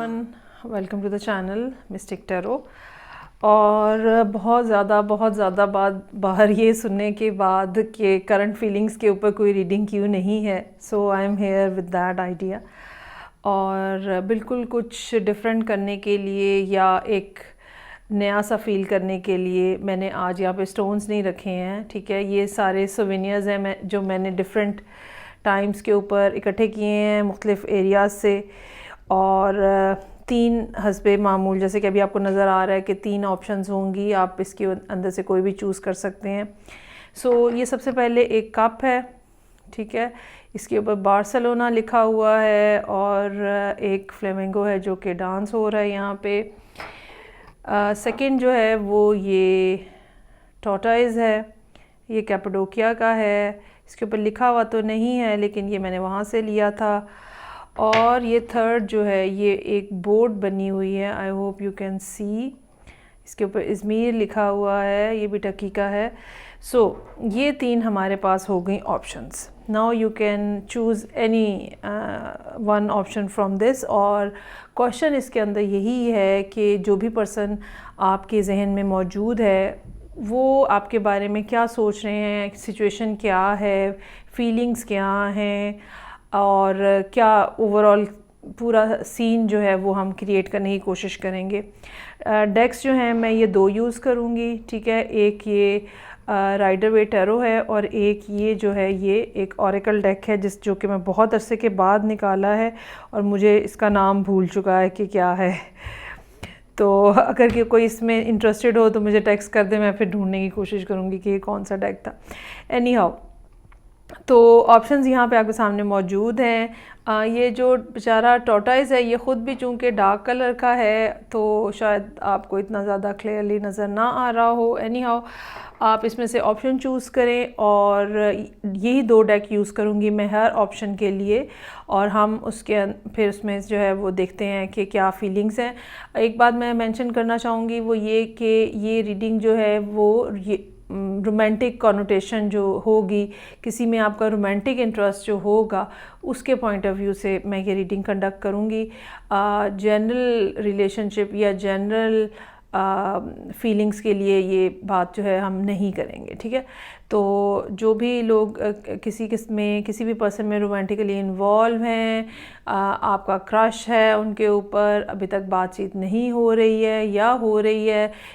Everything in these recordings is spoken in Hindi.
Everyone, welcome to the channel mystic tarot. और बहुत ज़्यादा बाहर ये सुनने के बाद कि करंट फीलिंग्स के ऊपर कोई रीडिंग क्यों नहीं है, so I am here with that idea. और बिल्कुल कुछ डिफरेंट करने के लिए या एक नया सा फील करने के लिए मैंने आज यहाँ पे स्टोन्स नहीं रखे हैं, ठीक है। ये सारे सोवेनियर्स हैं जो मैंने डिफरेंट टाइम्स के ऊपर इकट्ठे किए हैं मुख्तलिफ एरियाज़ से। और 3 हस्बे मामूल, जैसे कि अभी आपको नज़र आ रहा है कि 3 ऑप्शंस होंगी, आप इसके अंदर से कोई भी चूज़ कर सकते हैं। सो ये सबसे पहले एक कप है, ठीक है। इसके ऊपर बार्सिलोना लिखा हुआ है और एक फ्लेमिंगो है जो कि डांस हो रहा है यहाँ पे। सेकंड जो है वो ये टॉर्टोइज है, ये कैपाडोकिया का है। इसके ऊपर लिखा हुआ तो नहीं है लेकिन ये मैंने वहाँ से लिया था। और ये थर्ड जो है ये एक बोर्ड बनी हुई है, आई होप यू कैन सी। इसके ऊपर इज़मीर लिखा हुआ है, ये भी टर्की का है। सो ये 3 हमारे पास हो गई options. Now you can choose any one option from this. और क्वेश्चन इसके अंदर यही है कि जो भी पर्सन आपके जहन में मौजूद है वो आपके बारे में क्या सोच रहे हैं, सिचुएशन क्या है, फीलिंग्स क्या हैं और क्या ओवरऑल पूरा सीन जो है वो हम क्रिएट करने की कोशिश करेंगे। डेक्स जो हैं मैं ये 2 यूज़ करूँगी, ठीक है। एक ये राइडर वेट टैरो है और एक ये जो है ये एक ऑरेकल डेक है जो कि मैं बहुत अरसे के बाद निकाला है और मुझे इसका नाम भूल चुका है कि क्या है। तो अगर कोई इसमें इंटरेस्टेड हो तो मुझे टेक्स्ट कर दे, मैं फिर ढूंढने की कोशिश करूँगी कि ये कौन सा डेक था। एनी हाउ, तो ऑप्शंस यहाँ पे आपके सामने मौजूद हैं। ये जो बेचारा टॉर्टोइज है ये ख़ुद भी चूँकि डार्क कलर का है तो शायद आपको इतना ज़्यादा क्लियरली नज़र ना आ रहा हो। एनी हाउ, आप इसमें से ऑप्शन चूज़ करें और यही 2 डेक यूज़ करूँगी मैं हर ऑप्शन के लिए। और हम उसके फिर उसमें जो है वो देखते हैं कि क्या फीलिंग्स हैं। एक बात मैं मेंशन करना चाहूँगी वो ये कि ये रीडिंग जो है वो रोमांटिक कॉनोटेशन जो होगी, किसी में आपका रोमांटिक इंटरेस्ट जो होगा उसके पॉइंट ऑफ व्यू से मैं ये रीडिंग कंडक्ट करूँगी। जनरल रिलेशनशिप या जनरल फीलिंग्स के लिए ये बात जो है हम नहीं करेंगे, ठीक है। तो जो भी लोग किसी भी पर्सन में रोमांटिकली इन्वॉल्व हैं, आपका क्रश है उनके ऊपर, अभी तक बातचीत नहीं हो रही है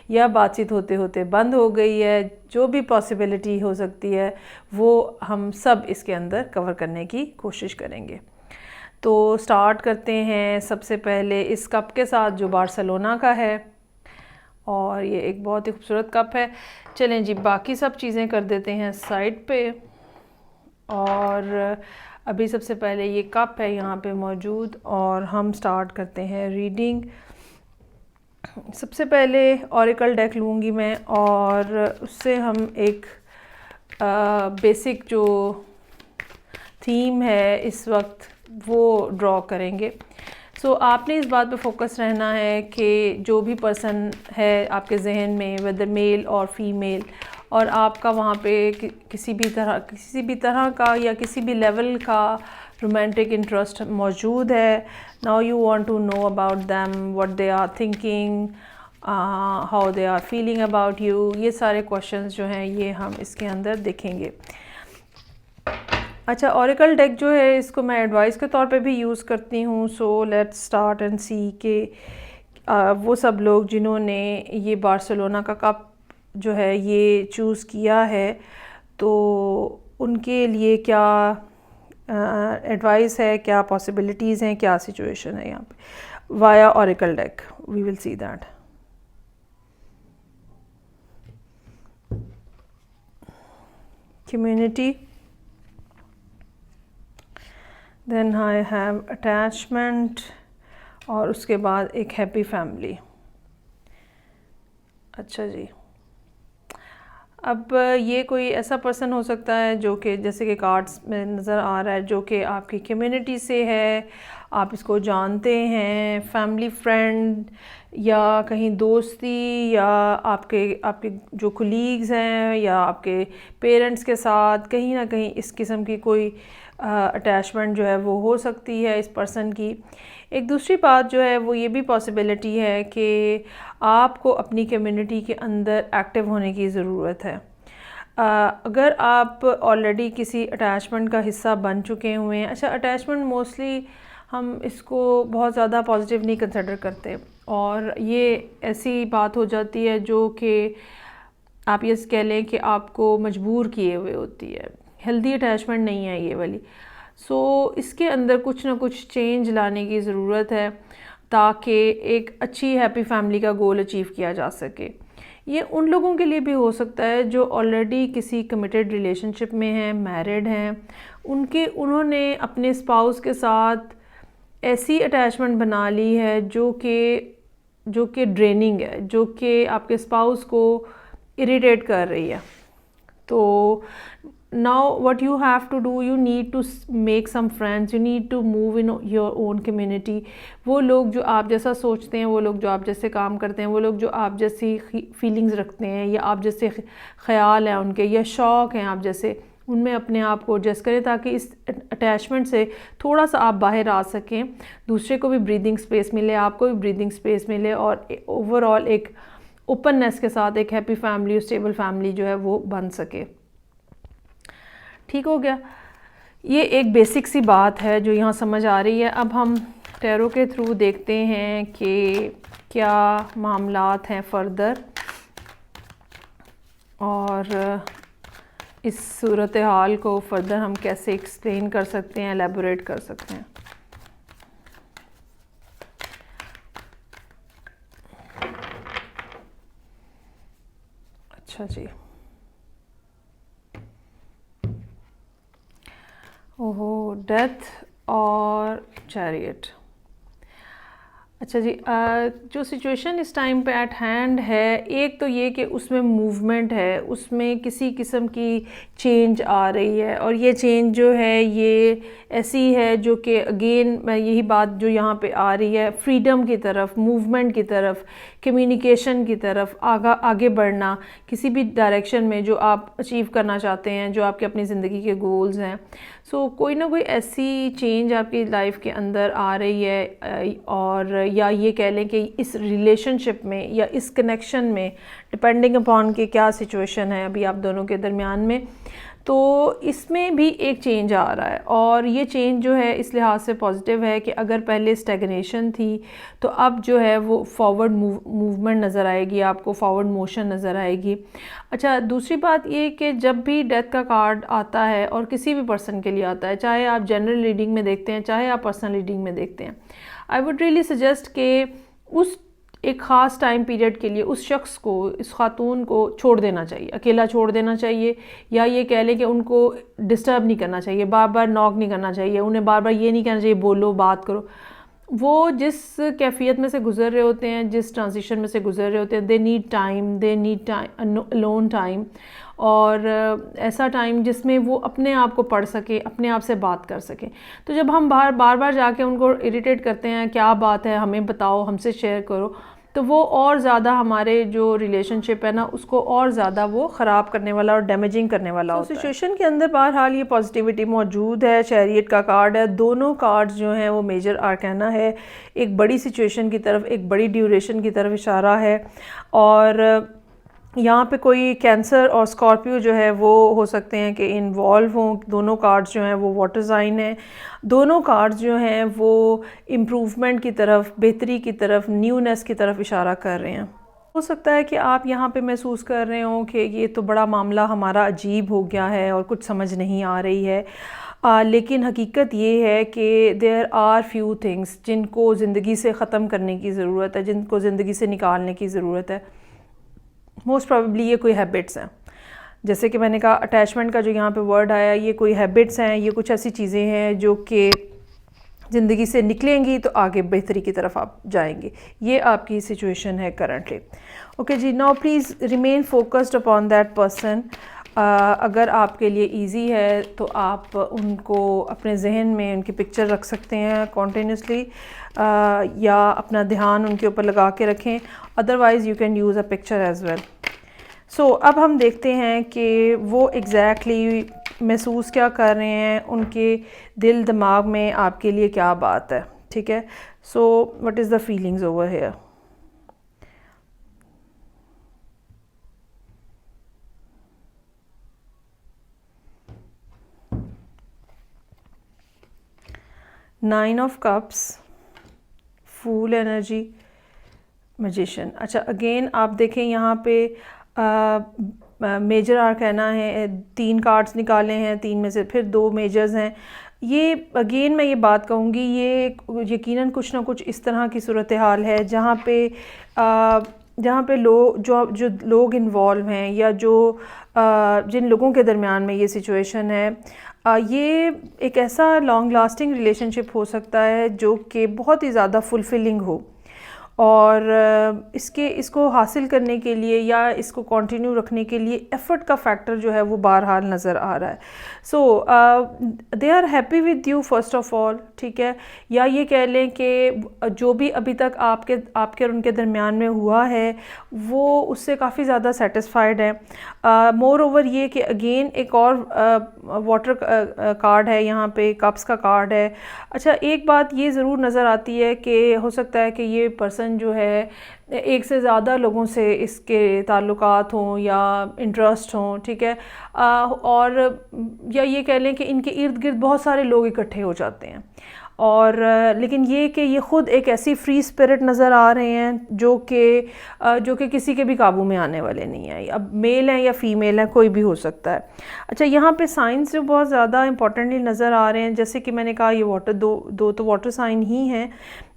या बातचीत होते होते बंद हो गई है, जो भी पॉसिबिलिटी हो सकती है वो हम सब इसके अंदर कवर करने की कोशिश करेंगे। तो स्टार्ट करते हैं सबसे पहले इस कप के साथ जो बार्सिलोना का है और ये एक बहुत ही खूबसूरत कप है। चलें जी, बाकी सब चीज़ें कर देते हैं साइड पे। और अभी सबसे पहले ये कप है यहाँ पे मौजूद और हम स्टार्ट करते हैं रीडिंग। सबसे पहले ऑरेकल डेक लूँगी मैं और उससे हम एक बेसिक जो थीम है इस वक्त वो ड्रॉ करेंगे। सो आपने इस बात पे फोकस रहना है कि जो भी पर्सन है आपके जहन में, वेदर मेल और फीमेल, और आपका वहाँ पे किसी भी तरह का या किसी भी लेवल का रोमांटिक इंटरेस्ट मौजूद है। Now you want to know about them, what they are thinking, how they are feeling about you. ये सारे क्वेश्चंस जो हैं ये हम इसके अंदर देखेंगे। अच्छा, ऑरेकल डेक जो है इसको मैं एडवाइस के तौर पे भी यूज़ करती हूँ। सो लेट्स स्टार्ट एंड सी के वो सब लोग जिन्होंने ये बार्सिलोना का कप जो है ये चूज़ किया है तो उनके लिए क्या एडवाइस है, क्या पॉसिबिलिटीज़ हैं, क्या सिचुएशन है यहाँ पे via oracle deck. We will see that. Community, then I have attachment और उसके बाद एक हैप्पी फैमिली। अच्छा जी, अब ये कोई ऐसा पर्सन हो सकता है जो कि जैसे कि कार्ड्स में नज़र आ रहा है जो कि आपकी कम्युनिटी से है, आप इसको जानते हैं, फैमिली फ्रेंड या कहीं दोस्ती या आपके जो कुलीग्स हैं या आपके पेरेंट्स के साथ कहीं ना कहीं इस किस्म की कोई अटैचमेंट जो है वो हो सकती है इस पर्सन की। एक दूसरी बात जो है वो ये भी पॉसिबिलिटी है कि आपको अपनी कम्युनिटी के अंदर एक्टिव होने की ज़रूरत है। अगर आप ऑलरेडी किसी अटैचमेंट का हिस्सा बन चुके हुए हैं, अच्छा अटैचमेंट मोस्टली हम इसको बहुत ज़्यादा पॉजिटिव नहीं कंसिडर करते, और ये ऐसी बात हो जाती है जो कि आप ये कह लें कि आपको मजबूर किए हुए होती है। हेल्दी अटैचमेंट नहीं है ये वाली। इसके अंदर कुछ ना कुछ चेंज लाने की ज़रूरत है ताकि एक अच्छी हैप्पी फैमिली का गोल अचीव किया जा सके। ये उन लोगों के लिए भी हो सकता है जो ऑलरेडी किसी कमिटेड रिलेशनशिप में हैं, मैरिड हैं, उन्होंने अपने स्पाउस के साथ ऐसी अटैचमेंट बना ली है जो कि ड्रेनिंग है, जो कि आपके स्पाउस को इरिटेट कर रही है। तो now what you have to do, you need to make some friends, you need to move in your own community. वो लोग जो आप जैसा सोचते हैं, वो लोग जो आप जैसे काम करते हैं, वो लोग जो आप जैसी फीलिंग्स रखते हैं या आप जैसे ख्याल हैं उनके या शौक़ हैं आप जैसे, उनमें अपने आप को एडजस्ट करें ताकि इस अटैचमेंट से थोड़ा सा आप बाहर आ सकें, दूसरे को भी ब्रीदिंग स्पेस मिले, आपको भी ब्रीदिंग स्पेस मिले, और ओवरऑल एक ओपननेस के साथ एक हैप्पी फैमिली, स्टेबल फैमिली जो है वो बन सके। ठीक हो गया। ये एक बेसिक सी बात है जो यहाँ समझ आ रही है। अब हम टैरो के थ्रू देखते हैं कि क्या मामलात हैं फ़र्दर, और इस सूरत हाल को फ़र्दर हम कैसे एक्सप्लेन कर सकते हैं, एलेबोरेट कर सकते हैं। अच्छा जी, ओहो, डेथ और चैरियट। अच्छा जी, जो सिचुएशन इस टाइम पे एट हैंड है, एक तो ये कि उसमें मूवमेंट है, उसमें किसी किस्म की चेंज आ रही है, और ये चेंज जो है ये ऐसी है जो कि अगेन मैं यही बात जो यहाँ पे आ रही है, फ्रीडम की तरफ, मूवमेंट की तरफ, कम्युनिकेशन की तरफ आगे बढ़ना, किसी भी डायरेक्शन में जो आप अचीव करना चाहते हैं, जो आपके अपनी ज़िंदगी के गोल्स हैं। कोई ना कोई ऐसी चेंज आपकी लाइफ के अंदर आ रही है, और या ये कह लें कि इस रिलेशनशिप में या इस कनेक्शन में, डिपेंडिंग अपॉन कि क्या सिचुएशन है अभी आप दोनों के दरमियान में, तो इसमें भी एक चेंज आ रहा है। और ये चेंज जो है इस लिहाज से पॉजिटिव है कि अगर पहले स्टैग्नेशन थी तो अब जो है वो फॉरवर्ड मूवमेंट नज़र आएगी, आपको फॉरवर्ड मोशन नज़र आएगी। अच्छा, दूसरी बात ये कि जब भी डेथ का कार्ड आता है, और किसी भी पर्सन के लिए आता है, चाहे आप जनरल रीडिंग में देखते हैं, चाहे आप पर्सनल रीडिंग में देखते हैं, आई वुड रियली सजेस्ट कि उस एक ख़ास टाइम पीरियड के लिए उस शख्स को, इस खातून को छोड़ देना चाहिए, अकेला छोड़ देना चाहिए, या ये कह लें कि उनको डिस्टर्ब नहीं करना चाहिए, बार बार नॉक नहीं करना चाहिए, उन्हें बार बार ये नहीं कहना चाहिए बोलो, बात करो। वो जिस कैफियत में से गुज़र रहे होते हैं, जिस ट्रांजिशन में से गुज़र रहे होते हैं, they need time, alone time, और ऐसा टाइम जिसमें वो अपने आप को पढ़ सके, अपने आप से बात कर सके। तो जब हम बार बार जाके उनको इरिटेट करते हैं, क्या बात है, हमें बताओ, हमसे शेयर करो, तो वो और ज़्यादा हमारे जो रिलेशनशिप है ना उसको और ज़्यादा वो ख़राब करने वाला और डैमेजिंग करने वाला होता है। सिचुएशन के अंदर बहरहाल ये पॉजिटिविटी मौजूद है। चैरियट का कार्ड है, दोनों कार्ड्स जो हैं वो मेजर आर्काना है, एक बड़ी सिचुएशन की तरफ, एक बड़ी ड्यूरेशन की तरफ इशारा है। और यहाँ पे कोई कैंसर और स्कॉर्पियो जो है वो हो सकते हैं कि इन्वॉल्व हों। दोनों कार्ड्स जो हैं वो वाटर साइन हैं। दोनों कार्ड्स जो हैं वो इम्प्रूवमेंट की तरफ, बेहतरी की तरफ, न्यूनेस की तरफ इशारा कर रहे हैं। हो सकता है कि आप यहाँ पे महसूस कर रहे हो कि ये तो बड़ा मामला हमारा अजीब हो गया है और कुछ समझ नहीं आ रही है, लेकिन हकीकत ये है कि देयर आर फ्यू थिंग्स जिनको ज़िंदगी से ख़त्म करने की ज़रूरत है, जिनको ज़िंदगी से निकालने की ज़रूरत है। मोस्ट प्रॉबेबली ये कोई हैबिट्स हैं, जैसे कि मैंने कहा अटैचमेंट का जो यहाँ पे वर्ड आया, ये कोई हैबिट्स हैं, ये कुछ ऐसी चीज़ें हैं जो कि ज़िंदगी से निकलेंगी तो आगे बेहतरी की तरफ आप जाएंगे। ये आपकी सिचुएशन है करंटली। ओके जी, now please remain focused upon that person. अगर आपके लिए इजी है तो आप उनको अपने जहन में उनकी पिक्चर रख सकते हैं कॉन्टीन्यूसली, या अपना ध्यान उनके ऊपर लगा के रखें। Otherwise you can use a picture as well. अब हम देखते हैं कि वो एग्जैक्टली महसूस क्या कर रहे हैं, उनके दिल दिमाग में आपके लिए क्या बात है, ठीक है। So what is the feelings over here. Nine of cups, fool energy, magician. अच्छा, अगेन आप देखें यहाँ पे मेजर आर्काना है, 3 कार्ड्स निकाले हैं, 3 में से फिर 2 मेजर्स हैं। ये अगेन मैं ये बात कहूँगी, ये यकीनन कुछ ना कुछ इस तरह की सूरत हाल है जहाँ पे लोग जो लोग इन्वॉल्व हैं या जिन लोगों के दरमियान में ये सिचुएशन है, ये एक ऐसा लॉन्ग लास्टिंग रिलेशनशिप हो सकता है जो कि बहुत ही ज़्यादा फुलफिलिंग हो, और इसको हासिल करने के लिए या इसको कंटिन्यू रखने के लिए एफ़र्ट का फैक्टर जो है वो बहरहाल नज़र आ रहा है। So they are happy with you first of all, ठीक है। या ये कह लें कि जो भी अभी तक आपके और उनके दरमियान में हुआ है वो उससे काफ़ी ज़्यादा सेटिस्फाइड है। मोर ओवर ये कि अगेन एक और वाटर कार्ड है यहाँ पे, कप्स का कार्ड है। अच्छा, एक बात ये ज़रूर नज़र आती है कि हो सकता है कि ये पर्सन जो है एक से ज़्यादा लोगों से इसके ताल्लुकात हों या इंटरेस्ट हों, ठीक है। और या ये कह लें कि इनके इर्द गिर्द बहुत सारे लोग इकट्ठे हो जाते हैं, और लेकिन ये कि ये ख़ुद एक ऐसी फ्री स्पिरिट नज़र आ रहे हैं जो कि किसी के भी काबू में आने वाले नहीं है। अब मेल है या फीमेल है, कोई भी हो सकता है। अच्छा, यहाँ पे साइंस जो बहुत ज़्यादा इंपॉर्टेंटली नज़र आ रहे हैं, जैसे कि मैंने कहा ये दो तो वाटर साइन ही हैं,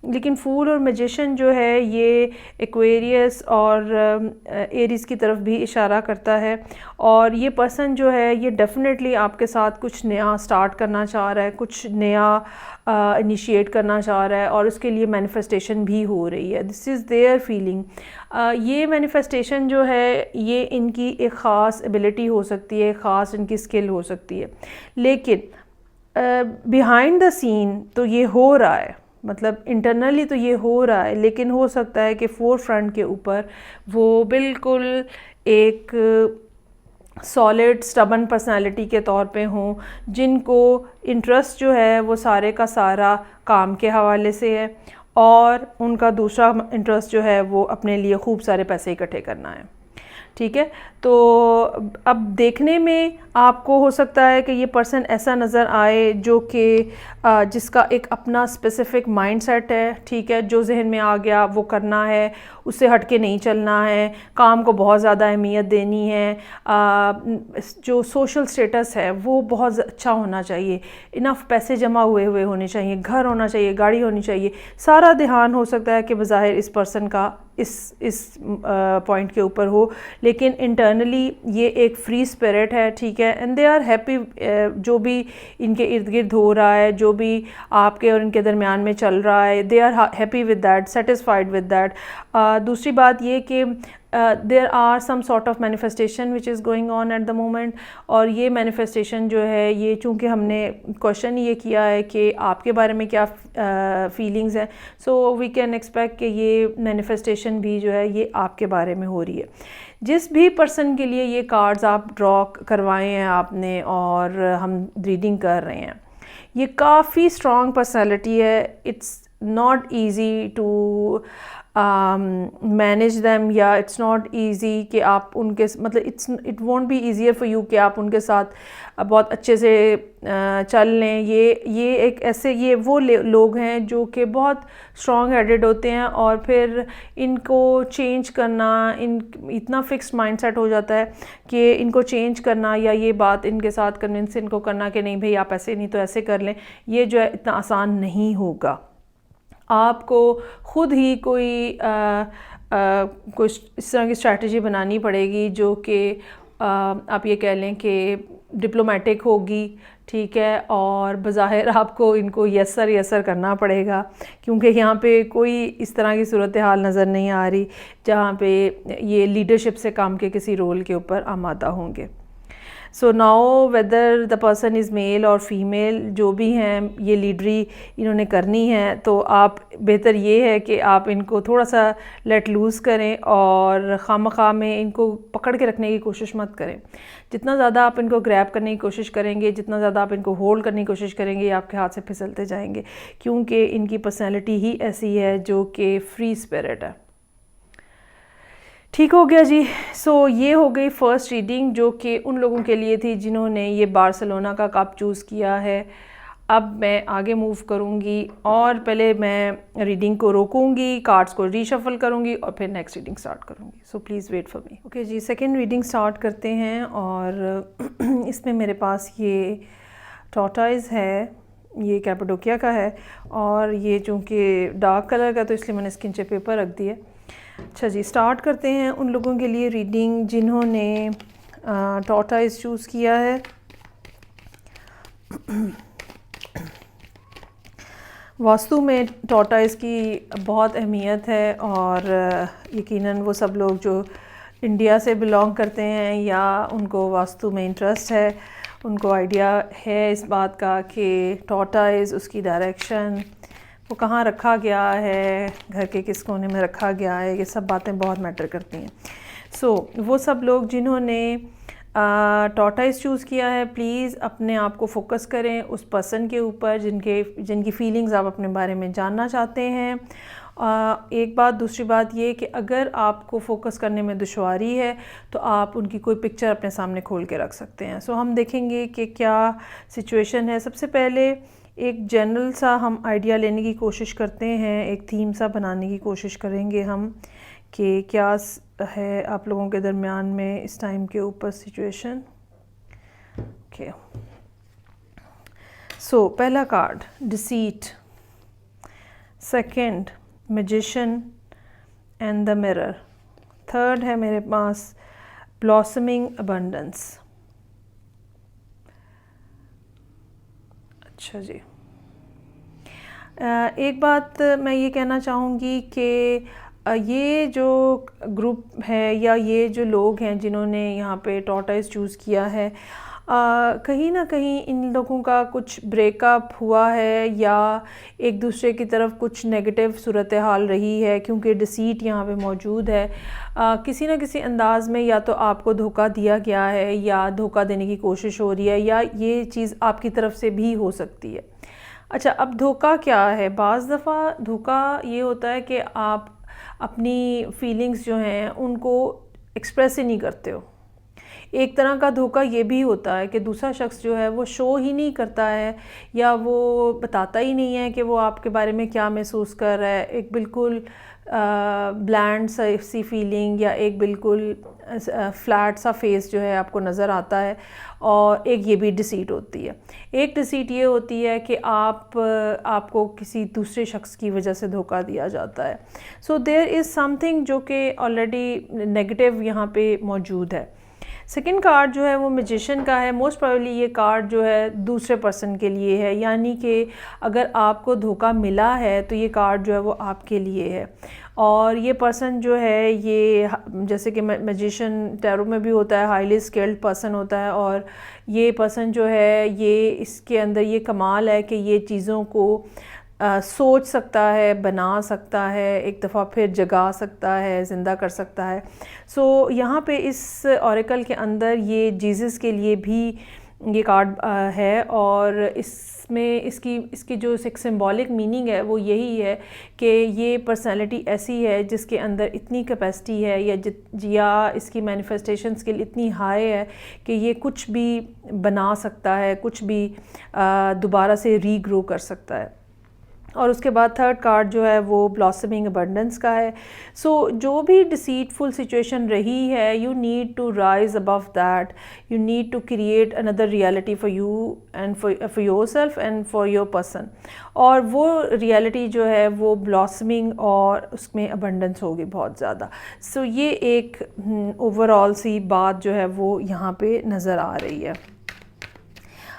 लेकिन फूल और मैजिशियन जो है ये एक्वेरियस और एरीज़ की तरफ भी इशारा करता है। और ये पर्सन जो है ये डेफिनेटली आपके साथ कुछ नया स्टार्ट करना चाह रहा है, कुछ नया इनिशिएट करना चाह रहा है, और उसके लिए मैनिफेस्टेशन भी हो रही है। This is their feeling. ये मैनिफेस्टेशन जो है ये इनकी एक ख़ास एबिलिटी हो सकती है, ख़ास इनकी स्किल हो सकती है, लेकिन बिहाइंड द सीन तो ये हो रहा है, मतलब इंटरनली तो ये हो रहा है, लेकिन हो सकता है कि फोर फ्रंट के ऊपर वो बिल्कुल एक सॉलिड स्टबन पर्सनालिटी के तौर पे हों, जिनको इंटरेस्ट जो है वो सारे का सारा काम के हवाले से है, और उनका दूसरा इंटरेस्ट जो है वो अपने लिए खूब सारे पैसे इकट्ठे करना है, ठीक है। तो अब देखने में आपको हो सकता है कि ये पर्सन ऐसा नज़र आए जो कि जिसका एक अपना स्पेसिफिक माइंडसेट है, ठीक है, जो जहन में आ गया वो करना है, उससे हट के नहीं चलना है, काम को बहुत ज़्यादा अहमियत देनी है, जो सोशल स्टेटस है वो बहुत अच्छा होना चाहिए, इनफ पैसे जमा हुए होने चाहिए, घर होना चाहिए, गाड़ी होनी चाहिए, सारा ध्यान हो सकता है कि बज़ाहिर इस पर्सन का इस पॉइंट के ऊपर हो, लेकिन इंटरनली ये एक फ्री स्पिरिट है, ठीक है। एंड दे आर हैप्पी जो भी इनके इर्द गिर्द हो रहा है, जो भी आपके और इनके दरमियान में चल रहा है, they are happy with that, satisfied with that. दूसरी बात ये कि there are some sort of manifestation which is going on at the moment, और ये मैनिफेस्टेशन जो है ये चूँकि हमने क्वेश्चन ये किया है कि आपके बारे में क्या फीलिंग्स हैं, सो वी कैन एक्सपेक्ट कि ये मैनिफेस्टेशन भी जो है ये आपके बारे में हो रही है। जिस भी पर्सन के लिए ये कार्ड्स आप ड्रॉ करवाए हैं आपने और हम रीडिंग कर रहे हैं, ये काफ़ी स्ट्रॉन्ग पर्सनैलिटी है। It's not easy to manage them, या इट्स नॉट ईज़ी कि आप उनके मतलब it won't be easier for you कि आप उनके साथ बहुत अच्छे से चल लें। ये एक ऐसे ये वो लोग हैं जो कि बहुत स्ट्रॉन्ग हेडेड होते हैं, और फिर इनको चेंज करना, इतना फिक्स्ड माइंडसेट हो जाता है कि इनको चेंज करना या ये बात इनके साथ कन्विंस इनको करना कि नहीं भाई आप ऐसे नहीं तो ऐसे कर लें, ये जो है इतना आसान नहीं होगा। आपको ख़ुद ही कोई इस तरह की स्ट्रैटेजी बनानी पड़ेगी जो कि आप ये कह लें कि डिप्लोमेटिक होगी, ठीक है, और बज़ाहिर आपको इनको यस सर करना पड़ेगा, क्योंकि यहाँ पे कोई इस तरह की सूरत हाल नज़र नहीं आ रही जहाँ पे ये लीडरशिप से काम के किसी रोल के ऊपर आमादा होंगे। So now whether the person is male और फीमेल, जो भी हैं ये लीडरी इन्होंने करनी है, तो आप बेहतर ये है कि आप इनको थोड़ा सा लेट लूज़ करें और खामखा में इनको पकड़ के रखने की कोशिश मत करें। जितना ज़्यादा आप इनको ग्रैब करने की कोशिश करेंगे, जितना ज़्यादा आप इनको होल्ड करने की कोशिश करेंगे, ये आपके हाथ से फिसलते जाएंगे, क्योंकि इनकी पर्सनैलिटी ही ऐसी है जो कि फ्री स्पिरिट है। ठीक हो गया जी। सो ये हो गई फ़र्स्ट रीडिंग जो कि उन लोगों के लिए थी जिन्होंने ये बार्सिलोना का कप चूज़ किया है। अब मैं आगे मूव करूँगी और पहले मैं रीडिंग को रोकूँगी, कार्ड्स को रीशफल करूँगी और फिर नेक्स्ट रीडिंग स्टार्ट करूँगी। So please wait for me. Okay जी, सेकंड रीडिंग स्टार्ट करते हैं और इसमें मेरे पास ये टॉर्टोइज है, ये कैपाडोकिया का है और ये चूँकि डार्क कलर का तो इसलिए मैंने इसके नीचे पेपर रख दिया। अच्छा जी, स्टार्ट करते हैं उन लोगों के लिए रीडिंग जिन्होंने टॉर्टोइज चूज़ किया है। वास्तु में टॉर्टोइज की बहुत अहमियत है और यकीनन वो सब लोग जो इंडिया से बिलोंग करते हैं या उनको वास्तु में इंटरेस्ट है, उनको आइडिया है इस बात का कि टॉर्टोइज, उसकी डायरेक्शन, वो कहाँ रखा गया है, घर के किस कोने में रखा गया है, ये सब बातें बहुत मैटर करती हैं। सो वो सब लोग जिन्होंने टॉर्टोइज चूज़ किया है, प्लीज़ अपने आप को फोकस करें उस पर्सन के ऊपर जिनकी फीलिंग्स आप अपने बारे में जानना चाहते हैं। एक बात, दूसरी बात ये कि अगर आपको फोकस करने में दुश्वारी है तो आप उनकी कोई पिक्चर अपने सामने खोल के रख सकते हैं। सो हम देखेंगे कि क्या सिचुएशन है। सबसे पहले एक जनरल सा हम आइडिया लेने की कोशिश करते हैं, एक थीम सा बनाने की कोशिश करेंगे हम कि क्या है आप लोगों के दरमियान में इस टाइम के ऊपर सिचुएशन। ओके, सो पहला card deceit, second magician and the mirror, third है मेरे पास ब्लॉसमिंग अबंडेंस। अच्छा जी, एक बात मैं ये कहना चाहूँगी कि ये जो ग्रुप है या ये जो लोग हैं जिन्होंने यहाँ पे टॉर्टोइज चूज़ किया है, कहीं ना कहीं इन लोगों का कुछ ब्रेकअप हुआ है या एक दूसरे की तरफ कुछ नेगेटिव सूरत हाल रही है, क्योंकि डिसीट यहाँ पे मौजूद है। किसी न किसी अंदाज में या तो आपको धोखा दिया गया है या धोखा देने की कोशिश हो रही है या ये चीज़ आपकी तरफ से भी हो सकती है। अच्छा, अब धोखा क्या है? बाज़ दफ़ा धोखा ये होता है कि आप अपनी फीलिंग्स जो हैं उनको एक्सप्रेस ही नहीं करते हो। एक तरह का धोखा ये भी होता है कि दूसरा शख्स जो है वो शो ही नहीं करता है या वो बताता ही नहीं है कि वो आपके बारे में क्या महसूस कर रहा है। एक बिल्कुल ब्लैंड सी फीलिंग या एक बिल्कुल फ्लैट सा फेस जो है आपको नज़र आता है। और एक ये भी डिसीट होती है। एक डिसीट ये होती है कि आपको किसी दूसरे शख्स की वजह से धोखा दिया जाता है। सो देयर इज़ समथिंग जो कि ऑलरेडी नेगेटिव यहाँ पे मौजूद है। सेकंड कार्ड जो है वो मैजिशियन का है। मोस्ट प्रोबेबली ये कार्ड जो है दूसरे पर्सन के लिए है, यानी कि अगर आपको धोखा मिला है तो ये कार्ड जो है वो आपके लिए है। और ये पर्सन जो है ये जैसे कि मैजिशियन टैरो में भी होता है, हाईली स्किल्ड पर्सन होता है। और ये पर्सन जो है ये इसके अंदर ये कमाल है कि ये चीज़ों को सोच सकता है, बना सकता है, एक दफ़ा फिर जगा सकता है, ज़िंदा कर सकता है। सो यहाँ पे इस ऑरेकल के अंदर ये जीसस के लिए भी ये कार्ड है और इसमें इसकी जो एक सिंबॉलिक मीनिंग है वो यही है कि ये पर्सनालिटी ऐसी है जिसके अंदर इतनी कैपेसिटी है या इसकी मैनिफेस्टेशन स्किल इतनी हाई है कि ये कुछ भी बना सकता है, कुछ भी दोबारा से रीग्रो कर सकता है। और उसके बाद थर्ड कार्ड जो है वो ब्लॉसमिंग अबंडेंस का है। सो जो भी डिसीटफुल सिचुएशन रही है, you need to rise above that, you need to create another reality for you and for yourself and for your person. और वो रियलिटी जो है वो ब्लॉसमिंग और उसमें अबंडेंस होगी बहुत ज़्यादा। सो ये एक ओवरऑल सी बात जो है वो यहाँ पे नज़र आ रही है।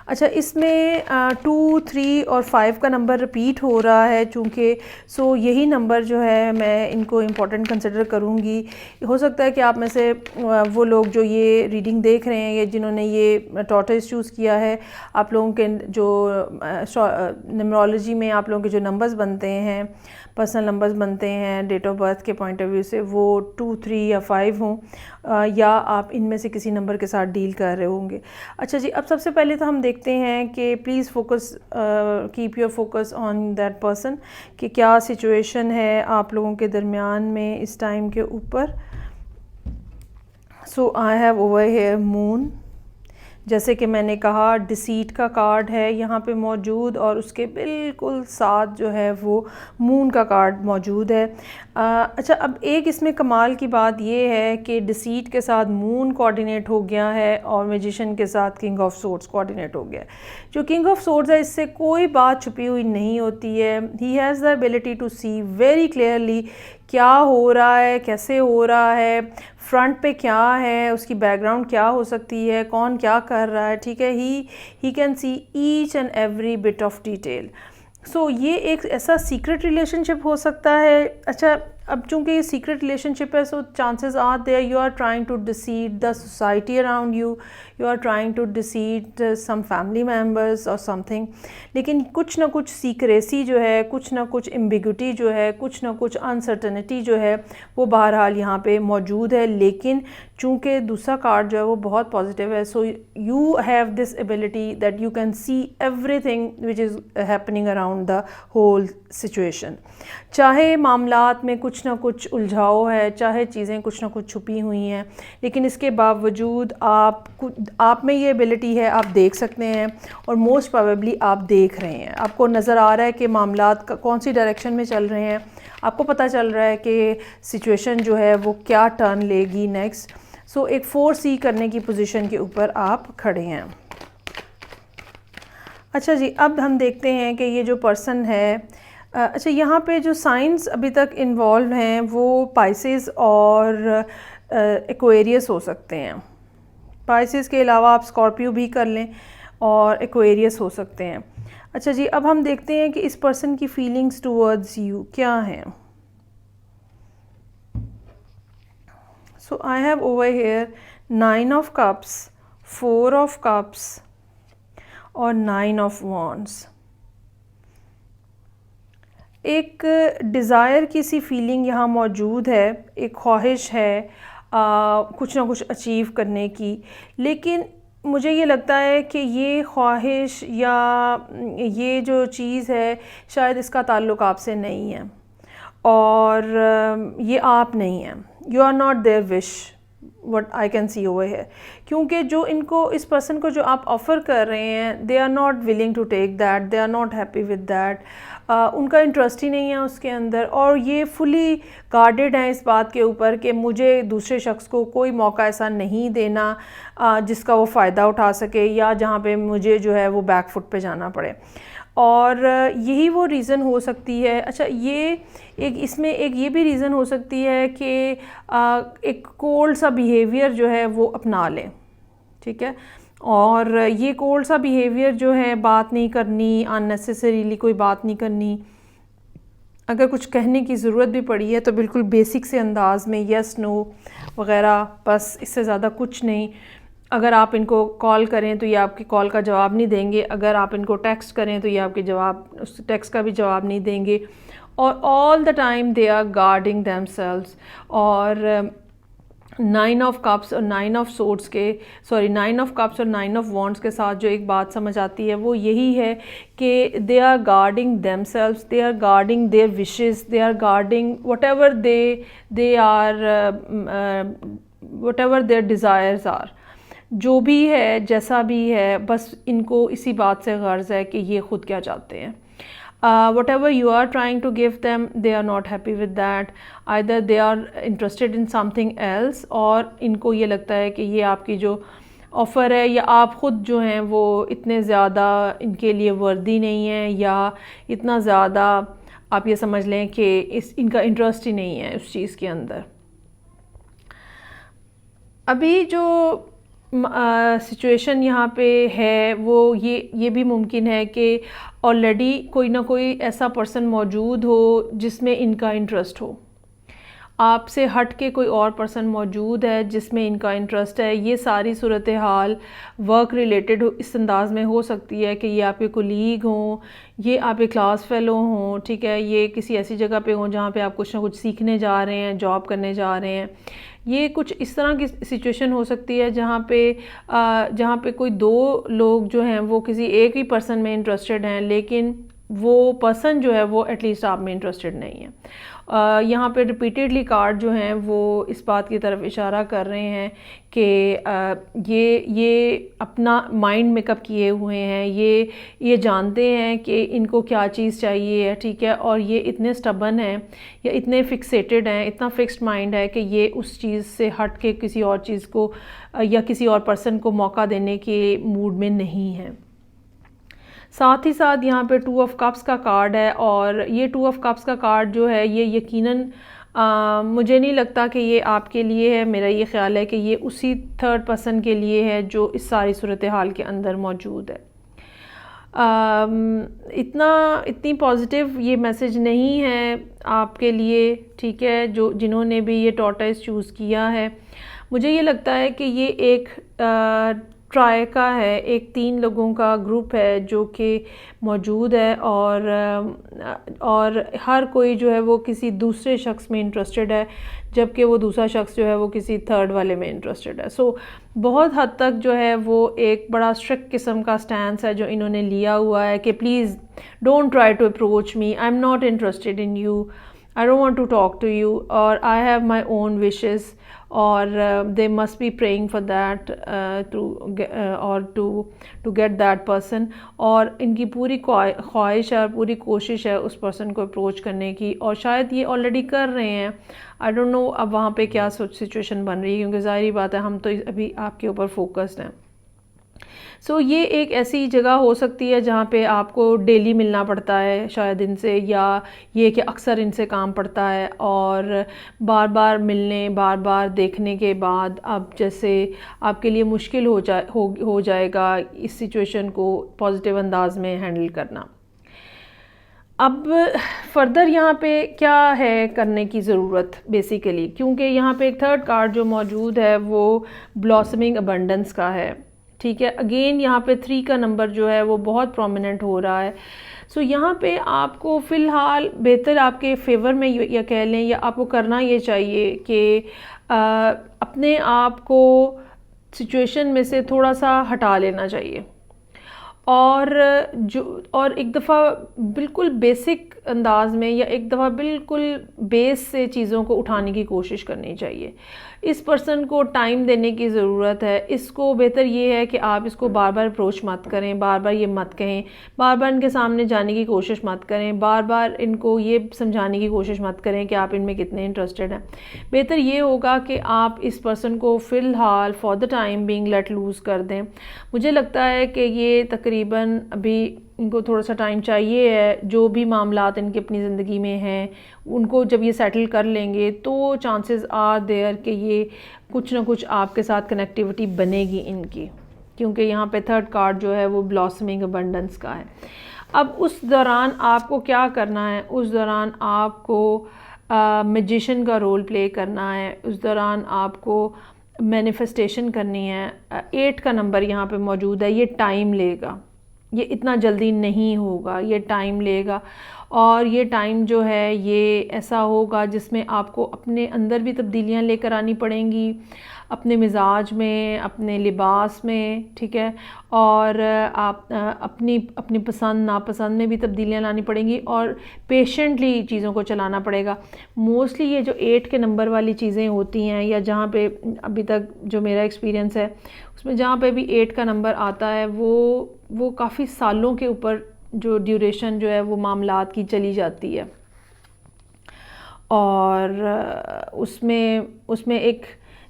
अच्छा, इसमें 2, 3 और 5 का नंबर रिपीट हो रहा है चूँकि, सो यही नंबर जो है मैं इनको इम्पोर्टेंट कंसिडर करूँगी। हो सकता है कि आप में से वो लोग जो ये रीडिंग देख रहे हैं या जिन्होंने ये टॉर्टोइस चूज़ किया है, आप लोगों के जो न्यूमरोलॉजी में आप लोगों के जो नंबर्स बनते हैं, पर्सनल नंबर्स बनते हैं डेट ऑफ बर्थ के पॉइंट ऑफ व्यू से, वो 2, 3 या 5 हों, या आप इनमें से किसी नंबर के साथ डील कर रहे होंगे। अच्छा जी, अब सबसे पहले तो हम देखते हैं कि please focus, keep your focus on that person कि क्या सिचुएशन है आप लोगों के दरमियान में इस टाइम के ऊपर। So I have over here moon, जैसे कि मैंने कहा डिसीट का कार्ड है यहाँ पे मौजूद, और उसके बिल्कुल साथ जो है वो मून का कार्ड मौजूद है। अच्छा, अब एक इसमें कमाल की बात ये है कि डिसीट के साथ मून कोऑर्डिनेट हो गया है और मैजिशियन के साथ किंग ऑफ सोर्ड्स कोऑर्डिनेट हो गया है। जो किंग ऑफ सोर्ड्स है, इससे कोई बात छुपी हुई नहीं होती है। He has the ability to see very clearly क्या हो रहा है, कैसे हो रहा है, फ्रंट पे क्या है, उसकी बैकग्राउंड क्या हो सकती है, कौन क्या कर रहा है, ठीक है। He can see each and every bit of detail. So ये एक ऐसा सीक्रेट रिलेशनशिप हो सकता है। अच्छा, अब चूँकि ये सीक्रेट रिलेशनशिप है, so chances are there you are trying to deceive the society around you, you are trying to deceive some family members और समथिंग। लेकिन कुछ ना कुछ सीक्रेसी जो है, कुछ ना कुछ एम्बिग्यूटी जो है, कुछ ना कुछ अनसर्टनिटी जो है, वो बहरहाल यहाँ पे मौजूद है। लेकिन चूँकि दूसरा कार्ड जो है वो बहुत पॉजिटिव है, so you have this ability that you can see everything which is happening around the whole situation. चाहे मामलात में कुछ ना कुछ उलझाव है, चाहे चीज़ें कुछ ना कुछ छुपी हुई हैं, लेकिन इसके बावजूद आप में ये एबिलिटी है, आप देख सकते हैं, और मोस्ट प्रोबेबली आप देख रहे हैं। आपको नज़र आ रहा है कि मामलात कौन सी डायरेक्शन में चल रहे हैं, आपको पता चल रहा है कि सिचुएशन जो है वो क्या टर्न लेगी नेक्स्ट। सो एक 4C करने की पोजीशन के ऊपर आप खड़े हैं। अच्छा जी, अब हम देखते हैं कि ये जो पर्सन है, अच्छा यहाँ पे जो साइंस अभी तक इन्वॉल्व हैं वो पाइसेस और एक्वेरियस हो सकते हैं। पाइसेस के अलावा आप स्कॉर्पियो भी कर लें, और एक्वेरियस हो सकते हैं। अच्छा जी, अब हम देखते हैं कि इस पर्सन की फीलिंग्स टूवर्ड्स यू क्या हैं। So I have over here 9 of cups, 4 of cups और 9 ऑफ वॉन्ड्स। एक डिज़ायर की सी फीलिंग यहाँ मौजूद है, एक ख्वाहिश है कुछ ना कुछ अचीव करने की। लेकिन मुझे ये लगता है कि ये ख्वाहिश या ये जो चीज़ है, शायद इसका ताल्लुक़ आपसे नहीं है, और ये आप नहीं हैं। You are not their wish, what I can see over here, क्योंकि जो इनको, इस पर्सन को जो आप ऑफ़र कर रहे हैं, they are not willing to take that, they are not happy with that, उनका इंटरेस्ट ही नहीं है उसके अंदर, और ये फुली गार्डेड हैं इस बात के ऊपर कि मुझे दूसरे शख्स को कोई मौका ऐसा नहीं देना जिसका वो फ़ायदा उठा सके, या जहाँ पे मुझे जो है वो बैक फुट पे जाना पड़े, और यही वो रीज़न हो सकती है। अच्छा, ये एक इसमें एक ये भी रीज़न हो सकती है कि एक कोल्ड सा बिहेवियर जो है वो अपना लें, ठीक है। और ये कोल्ड सा बिहेवियर जो है, बात नहीं करनी, अननेसेसरीली कोई बात नहीं करनी, अगर कुछ कहने की ज़रूरत भी पड़ी है तो बिल्कुल बेसिक से अंदाज़ में यस नो वग़ैरह, बस इससे ज़्यादा कुछ नहीं। अगर आप इनको कॉल करें तो ये आपकी कॉल का जवाब नहीं देंगे, अगर आप इनको टेक्स्ट करें तो ये आपके जवाब, उस टेक्स्ट का भी जवाब नहीं देंगे, और all the time they are guarding themselves. और 9 ऑफ कप्स और 9 ऑफ सोर्ड्स के, सॉरी 9 ऑफ कप्स और 9 ऑफ वॉन्ड्स के साथ जो एक बात समझ आती है वो यही है कि they are guarding themselves, they are guarding their wishes, they are guarding whatever they are, whatever their desires are, जो भी है, जैसा भी है, बस इनको इसी बात से गर्ज़ है कि ये ख़ुद क्या चाहते हैं। whatever you are trying to give them, they are not happy with that, either they are interested in something else, और इनको ये लगता है कि ये आपकी जो ऑफ़र है, या आप ख़ुद जो हैं वो इतने ज़्यादा इनके लिए वर्दी नहीं है, या इतना ज़्यादा आप ये समझ लें कि इनका इंटरेस्ट ही नहीं है उस चीज़ के अंदर। अभी जो सिचुएशन यहाँ पे है वो ये भी मुमकिन है कि ऑलरेडी कोई ना कोई ऐसा पर्सन मौजूद हो जिसमें इनका इंटरेस्ट हो, आपसे हट के कोई और पर्सन मौजूद है जिसमें इनका इंटरेस्ट है। ये सारी सूरत हाल वर्क रिलेटेड इस अंदाज में हो सकती है कि ये आपके कोलीग हों, ये आपके क्लास फेलो हों, ठीक है, ये किसी ऐसी जगह पे हों जहाँ पे आप कुछ ना कुछ सीखने जा रहे हैं, जॉब करने जा रहे हैं। ये कुछ इस तरह की सिचुएशन हो सकती है जहाँ पे कोई दो लोग जो हैं वो किसी एक ही पर्सन में इंटरेस्टेड हैं, लेकिन वो पर्सन जो है वो एटलीस्ट आप में इंटरेस्टेड नहीं है। यहाँ पे रिपीटेडली कार्ड जो हैं वो इस बात की तरफ इशारा कर रहे हैं कि ये अपना माइंड मेकअप किए हुए हैं, ये जानते हैं कि इनको क्या चीज़ चाहिए है, ठीक है, और ये इतने स्टबन हैं या इतने फिक्सेटेड हैं, इतना फिक्स्ड माइंड है कि ये उस चीज़ से हट के किसी और चीज़ को या किसी और पर्सन को मौका देने के मूड में नहीं है। साथ ही साथ यहाँ पे 2 ऑफ कप्स का कार्ड है, और ये 2 ऑफ कप्स का कार्ड जो है ये यकीनन मुझे नहीं लगता कि ये आपके लिए है। मेरा ये ख्याल है कि ये उसी थर्ड पर्सन के लिए है जो इस सारी सूरत हाल के अंदर मौजूद है। इतनी पॉजिटिव ये मैसेज नहीं है आपके लिए, ठीक है, जिन्होंने भी ये टॉर्टोइज चूज़ किया है। मुझे ये लगता है कि ये एक ट्राई का है, एक 3 लोगों का ग्रुप है जो कि मौजूद है, और हर कोई जो है वो किसी दूसरे शख्स में इंटरेस्टेड है, जबकि वो दूसरा शख्स जो है वो किसी थर्ड वाले में इंटरेस्टेड है। सो बहुत हद तक जो है वो एक बड़ा स्ट्रिक्ट किस्म का स्टैंस है जो इन्होंने लिया हुआ है कि please don't try to approach me, I am not interested in you, I don't want to talk to you, or I have my own wishes, or they must be praying for that to get that person, और इनकी पूरी ख्वाहिश है और पूरी कोशिश है उस पर्सन को अप्रोच करने की, और शायद ये ऑलरेडी कर रहे हैं। आई डोंट नो अब वहाँ पे क्या सिचुएशन बन रही है, क्योंकि ज़ाहिर बात है हम तो अभी आपके ऊपर फोकस्ड हैं। सो ये एक ऐसी जगह हो सकती है जहाँ पे आपको डेली मिलना पड़ता है शायद इनसे, या ये कि अक्सर इनसे काम पड़ता है, और बार बार मिलने बार बार देखने के बाद अब जैसे आपके लिए मुश्किल हो जाएगा इस सिचुएशन को पॉजिटिव अंदाज में हैंडल करना। अब फर्दर यहाँ पे क्या है करने की ज़रूरत बेसिकली, क्योंकि यहाँ पे एक थर्ड कार्ड जो मौजूद है वो ब्लॉसमिंग अबंडेंस का है, ठीक है। अगेन यहाँ पे 3 का नंबर जो है वो बहुत प्रोमिनेंट हो रहा है। सो यहाँ पे आपको फ़िलहाल बेहतर आपके फेवर में या कह लें, या आपको करना ये चाहिए कि अपने आप को सिचुएशन में से थोड़ा सा हटा लेना चाहिए, और एक दफ़ा बिल्कुल बेसिक अंदाज में या एक दफ़ा बिल्कुल बेस से चीज़ों को उठाने की कोशिश करनी चाहिए। इस पर्सन को टाइम देने की ज़रूरत है। इसको बेहतर ये है कि आप इसको बार बार अप्रोच मत करें, बार बार ये मत कहें, बार बार इनके सामने जाने की कोशिश मत करें, बार बार इनको ये समझाने की कोशिश मत करें कि आप इनमें कितने इंटरेस्टेड हैं। बेहतर ये होगा कि आप इस पर्सन को फ़िलहाल for the time being let loose कर दें। मुझे लगता है कि ये तकरीबन अभी इनको थोड़ा सा टाइम चाहिए है। जो भी मामलात इनकी अपनी ज़िंदगी में हैं उनको जब ये सेटल कर लेंगे तो चांसेस आर देयर कि ये कुछ ना कुछ आपके साथ कनेक्टिविटी बनेगी इनकी, क्योंकि यहाँ पे थर्ड कार्ड जो है वो ब्लॉसमिंग अबंडेंस का है। अब उस दौरान आपको क्या करना है, उस दौरान आपको मैजिशियन का रोल प्ले करना है, उस दौरान आपको मैनिफेस्टेशन करनी है। 8 का नंबर यहाँ पे मौजूद है। ये टाइम लेगा, ये इतना जल्दी नहीं होगा, ये टाइम लेगा, और ये टाइम जो है ये ऐसा होगा जिसमें आपको अपने अंदर भी तब्दीलियाँ लेकर आनी पड़ेंगी, अपने मिजाज में, अपने लिबास में, ठीक है, और आप अपनी पसंद नापसंद में भी तब्दीलियाँ लानी पड़ेंगी, और पेशेंटली चीज़ों को चलाना पड़ेगा। मोस्टली ये जो 8 के नंबर वाली चीज़ें होती हैं, या जहाँ पे अभी तक जो मेरा एक्सपीरियंस है उसमें जहाँ पे भी 8 का नंबर आता है वो काफ़ी सालों के ऊपर जो ड्यूरेशन जो है वो मामलात की चली जाती है, और उसमें एक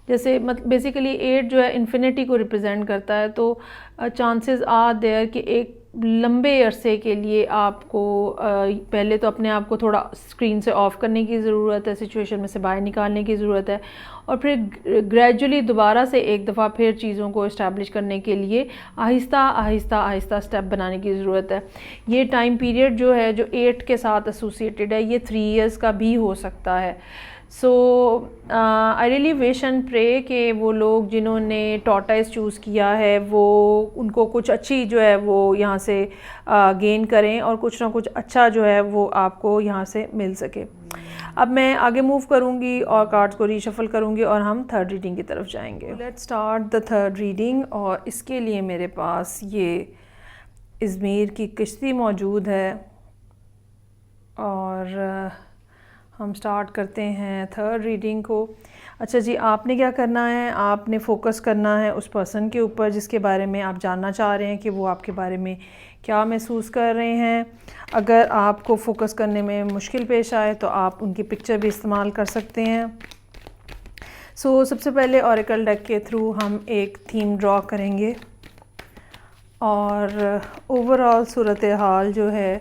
जैसे बेसिकली 8 जो है इन्फिनिटी को रिप्रेजेंट करता है, तो चांसेस आर देयर कि एक लंबे अरसे के लिए आपको पहले तो अपने आप को थोड़ा स्क्रीन से ऑफ करने की ज़रूरत है, सिचुएशन में से बाहर निकालने की ज़रूरत है, और फिर ग्रेजुअली दोबारा से एक दफ़ा फिर चीज़ों को इस्टेब्लिश करने के लिए आहिस्ता आहिस्ता आहिस्ता स्टेप बनाने की ज़रूरत है। ये टाइम पीरियड जो है, जो 8 के साथ एसोसिएटेड है, ये 3 इयर्स का भी हो सकता है। So I really wish and pray कि वो लोग जिन्होंने टॉर्टाइज चूज़ किया है वो उनको कुछ अच्छी जो है वो यहाँ से गेन करें, और कुछ ना कुछ अच्छा जो है वो आपको यहाँ से मिल सके। अब मैं आगे मूव करूँगी और कार्ड्स को रीशफल करूँगी और हम थर्ड रीडिंग की तरफ जाएंगे। Let's start the third reading, और इसके लिए मेरे पास ये इज़मीर की किश्ती मौजूद है, और हम स्टार्ट करते हैं थर्ड रीडिंग को। अच्छा जी, आपने क्या करना है, आपने फोकस करना है उस पर्सन के ऊपर जिसके बारे में आप जानना चाह रहे हैं कि वो आपके बारे में क्या महसूस कर रहे हैं। अगर आपको फोकस करने में मुश्किल पेश आए तो आप उनकी पिक्चर भी इस्तेमाल कर सकते हैं। सबसे पहले ऑरेकल डेक के थ्रू हम एक थीम ड्रॉ करेंगे, और ओवरऑल सूरत हाल जो है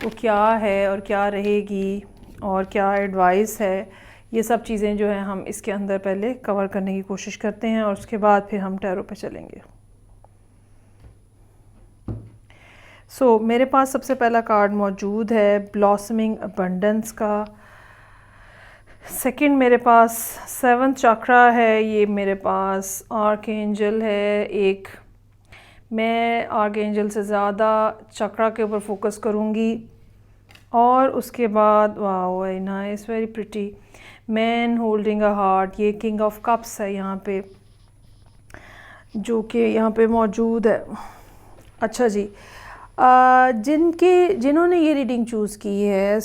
वो क्या है और क्या रहेगी और क्या एडवाइस है, ये सब चीज़ें जो हैं हम इसके अंदर पहले कवर करने की कोशिश करते हैं, और उसके बाद फिर हम टैरो पे चलेंगे। मेरे पास सबसे पहला कार्ड मौजूद है ब्लॉसमिंग अबंडेंस का। सेकंड मेरे पास 7th चक्रा है, ये मेरे पास आर्कएंजल है एक। मैं आर्कएंजल से ज़्यादा चक्रा के ऊपर फोकस करूँगी, और उसके बाद wow very nice, very pretty, man holding a heart, ये किंग ऑफ कप्स है यहाँ पे, जो कि यहाँ पे मौजूद है। अच्छा जी, जिन्होंने ये रीडिंग चूज़ की है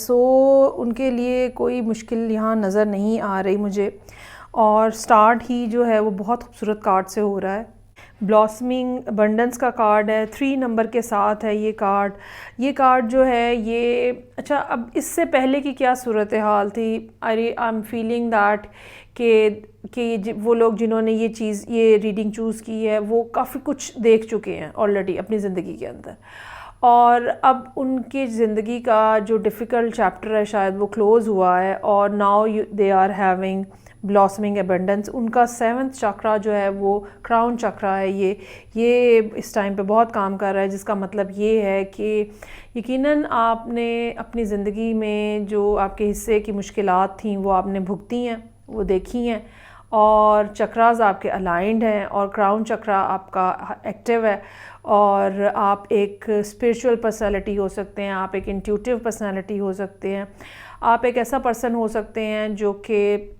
उनके लिए कोई मुश्किल यहाँ नज़र नहीं आ रही मुझे, और स्टार्ट ही जो है वो बहुत खूबसूरत कार्ड से हो रहा है। ब्लॉसमिंग अबंडेंस का कार्ड है, 3 नंबर के साथ है ये कार्ड जो है ये। अच्छा, अब इससे पहले की क्या सूरत हाल थी, आई एम फीलिंग दैट कि वो लोग जिन्होंने ये रीडिंग चूज़ की है वो काफ़ी कुछ देख चुके हैं ऑलरेडी अपनी ज़िंदगी के अंदर, और अब उनकी ज़िंदगी का जो डिफ़िकल्ट चैप्टर है शायद वो क्लोज़ हुआ है, और now they are having blossoming abundance. उनका 7th चक्रा जो है वो क्राउन चक्रा है, ये इस टाइम पे बहुत काम कर रहा है, जिसका मतलब ये है कि यकीनन आपने अपनी ज़िंदगी में जो आपके हिस्से की मुश्किलात थी वो आपने भुगती हैं, वो देखी हैं, और चक्रास आपके अलाइंड हैं, और क्राउन चक्रा आपका एक्टिव है, और आप एक स्पिरिचुअल पर्सनालिटी हो सकते हैं, आप एक इंट्यूटिव पर्सनालिटी हो सकते हैं, आप एक ऐसा पर्सन हो सकते हैं जो कि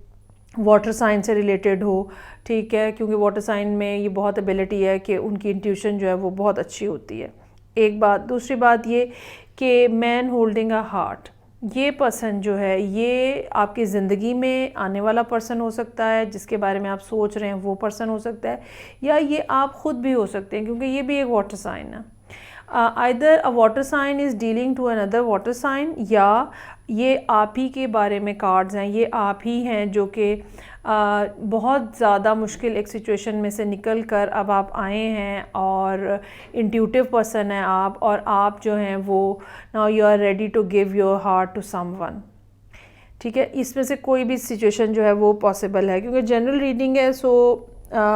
वाटर साइन से रिलेटेड हो, ठीक है, क्योंकि वाटर साइन में ये बहुत एबिलिटी है कि उनकी इंट्यूशन जो है वो बहुत अच्छी होती है। एक बात, दूसरी बात ये कि मैन होल्डिंग अ हार्ट, ये पर्सन जो है ये आपकी ज़िंदगी में आने वाला पर्सन हो सकता है, जिसके बारे में आप सोच रहे हैं वो पर्सन हो सकता है, या ये आप ख़ुद भी हो सकते हैं, क्योंकि ये भी एक वाटर साइन है। Either a water sign is dealing to another water sign, या ये आप ही के बारे में कार्ड्स हैं, ये आप ही हैं जो कि बहुत ज़्यादा मुश्किल एक सिचुएशन में से निकल कर अब आप आए हैं, और इंट्यूटिव पर्सन है आप, और आप जो हैं वो now you are ready to give your heart to someone, ठीक है। इसमें से कोई भी सिचुएशन जो है वो पॉसिबल है, क्योंकि जनरल रीडिंग है,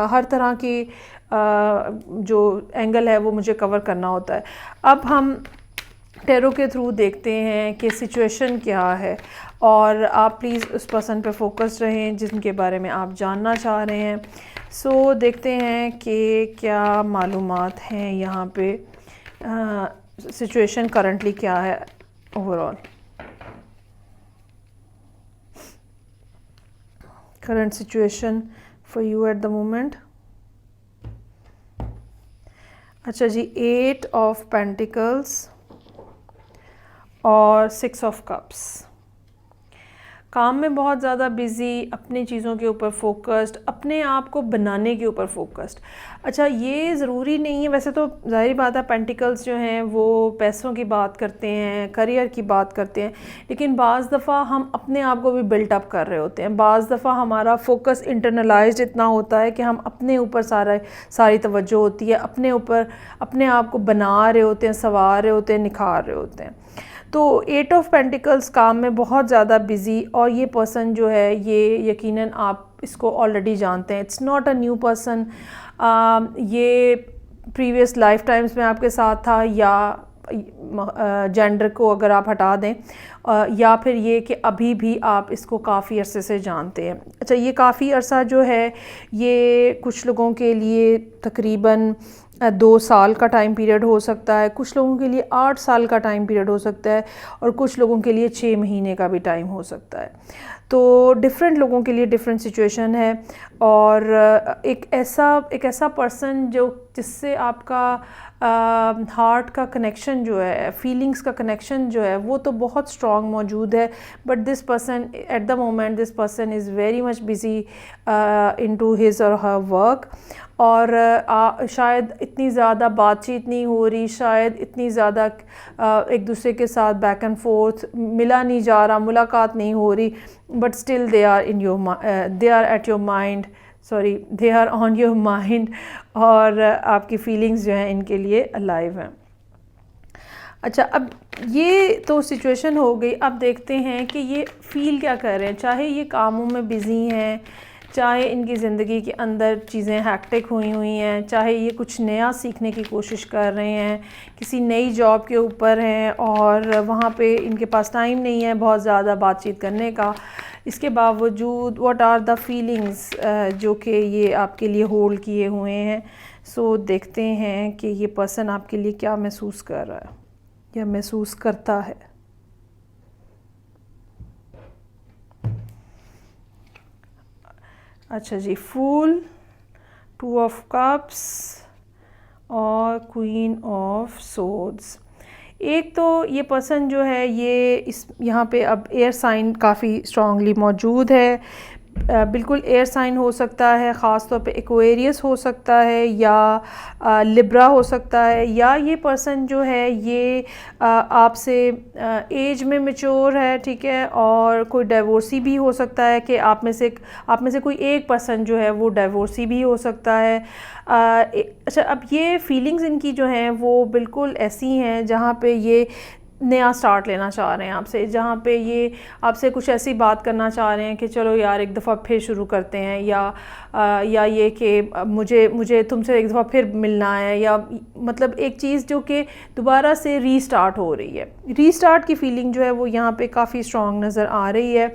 हर तरह की जो एंगल है वो मुझे कवर करना होता है। अब हम टैरो के थ्रू देखते हैं कि सिचुएशन क्या है, और आप प्लीज़ उस पर्सन पे फोकस रहें जिनके बारे में आप जानना चाह रहे हैं। देखते हैं कि क्या मालूमात हैं यहाँ पे, सिचुएशन करंटली क्या है overall, current situation for you eight the moment. अच्छा जी, 8 ऑफ पेंटिकल्स और 6 ऑफ कप्स। काम में बहुत ज़्यादा बिज़ी, अपनी चीज़ों के ऊपर फोकस्ड, अपने आप को बनाने के ऊपर फोकस्ड। अच्छा, ये ज़रूरी नहीं है, वैसे तो ज़ाहिर बात है पेंटिकल्स जो हैं वो पैसों की बात करते हैं, करियर की बात करते हैं, लेकिन बाज़ दफ़ा हम अपने आप को भी बिल्टअप कर रहे होते हैं। बाज़ दफ़ा हमारा फोकस इंटरनलाइज्ड इतना होता है कि हम अपने ऊपर सारी तवज्जो होती है, अपने ऊपर अपने आप को बना रहे होते हैं, संवार रहे होते हैं, निखार रहे होते हैं। तो 8 ऑफ पेंटिकल्स काम में बहुत ज़्यादा बिज़ी, और ये पर्सन जो है ये यकीनन आप इसको ऑलरेडी जानते हैं। It's not a new person, ये प्रीवियस लाइफ टाइम्स में आपके साथ था, या जेंडर को अगर आप हटा दें, या फिर ये कि अभी भी आप इसको काफ़ी अरसे से जानते हैं। अच्छा, ये काफ़ी अरसा जो है ये कुछ लोगों के लिए तकरीबन 2 साल का टाइम पीरियड हो सकता है, कुछ लोगों के लिए 8 साल का टाइम पीरियड हो सकता है, और कुछ लोगों के लिए 6 महीने का भी टाइम हो सकता है। तो डिफरेंट लोगों के लिए डिफरेंट सिचुएशन है। और एक ऐसा पर्सन जिससे आपका हार्ट का कनेक्शन जो है, फीलिंग्स का कनेक्शन जो है, वो तो बहुत स्ट्रॉन्ग मौजूद है, but this person at the moment, this person is very much busy into his और हर वर्क। और शायद इतनी ज़्यादा बातचीत नहीं हो रही, शायद इतनी ज़्यादा एक दूसरे के साथ बैक एंड फोर्थ मिला नहीं जा रहा, मुलाकात नहीं हो रही, but still they are at your mind, sorry, they are on your mind, और आपकी फीलिंग्स जो हैं इनके लिए अलाइव हैं। अच्छा, अब ये तो सिचुएशन हो गई। अब देखते हैं कि ये फ़ील क्या कर रहे हैं। चाहे ये कामों में बिज़ी हैं, चाहे इनकी ज़िंदगी के अंदर चीज़ें हैक्टिक हुई हैं, चाहे ये कुछ नया सीखने की कोशिश कर रहे हैं, किसी नई जॉब के ऊपर हैं और वहाँ पे इनके पास टाइम नहीं है बहुत ज़्यादा बातचीत करने का, इसके बावजूद व्हाट आर द फीलिंग्स जो कि ये आपके लिए होल्ड किए हुए हैं। सो देखते हैं कि ये पर्सन आपके लिए क्या महसूस कर रहा है या महसूस करता है। अच्छा जी, फूल, 2 ऑफ कप्स और क्वीन ऑफ सोर्ड्स। एक तो ये पर्सन जो है ये यहाँ पे अब एयर साइन काफ़ी स्ट्रांगली मौजूद है, बिल्कुल एयर साइन हो सकता है, ख़ास तौर पे एक्वेरियस हो सकता है या लिब्रा हो सकता है, या ये पर्सन जो है ये आपसे एज में मैच्योर है, ठीक है, और कोई डाइवोर्सी भी हो सकता है कि आप में से कोई एक पर्सन जो है वो डाइवोर्सी भी हो सकता है। अच्छा, अब ये फीलिंग्स इनकी जो हैं वो बिल्कुल ऐसी हैं जहाँ पे ये नया स्टार्ट लेना चाह रहे हैं आपसे, जहाँ पे ये आपसे कुछ ऐसी बात करना चाह रहे हैं कि चलो यार एक दफ़ा फिर शुरू करते हैं, या ये कि मुझे तुमसे एक दफ़ा फिर मिलना है, या मतलब एक चीज़ जो कि दोबारा से रीस्टार्ट हो रही है। रीस्टार्ट की फीलिंग जो है वो यहाँ पे काफ़ी स्ट्रॉन्ग नज़र आ रही है।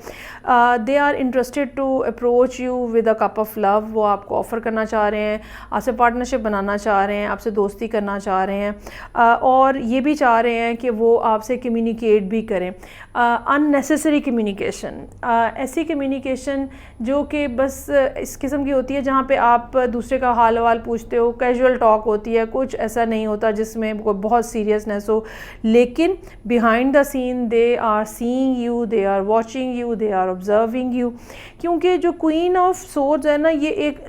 They are interested to approach you with a cup of love. वो आपको ऑफ़र करना चाह रहे हैं, आपसे पार्टनरशिप बनाना चाह रहे हैं, आपसे दोस्ती करना चाह रहे हैं, और ये भी चाह रहे हैं कि वो आपसे कम्युनिकेट भी करें। अननेसेसरी कम्युनिकेशन, ऐसी कम्युनिकेशन जो कि बस इस किस्म की होती है जहाँ पे आप दूसरे का हाल वाल पूछते हो, कैजुअल टॉक होती है, कुछ ऐसा नहीं होता जिसमें कोई बहुत सीरियसनेस हो, लेकिन behind the scene they are seeing you, they are watching you, they are observing you. क्योंकि जो क्वीन ऑफ सोर्ड्स है ना, ये एक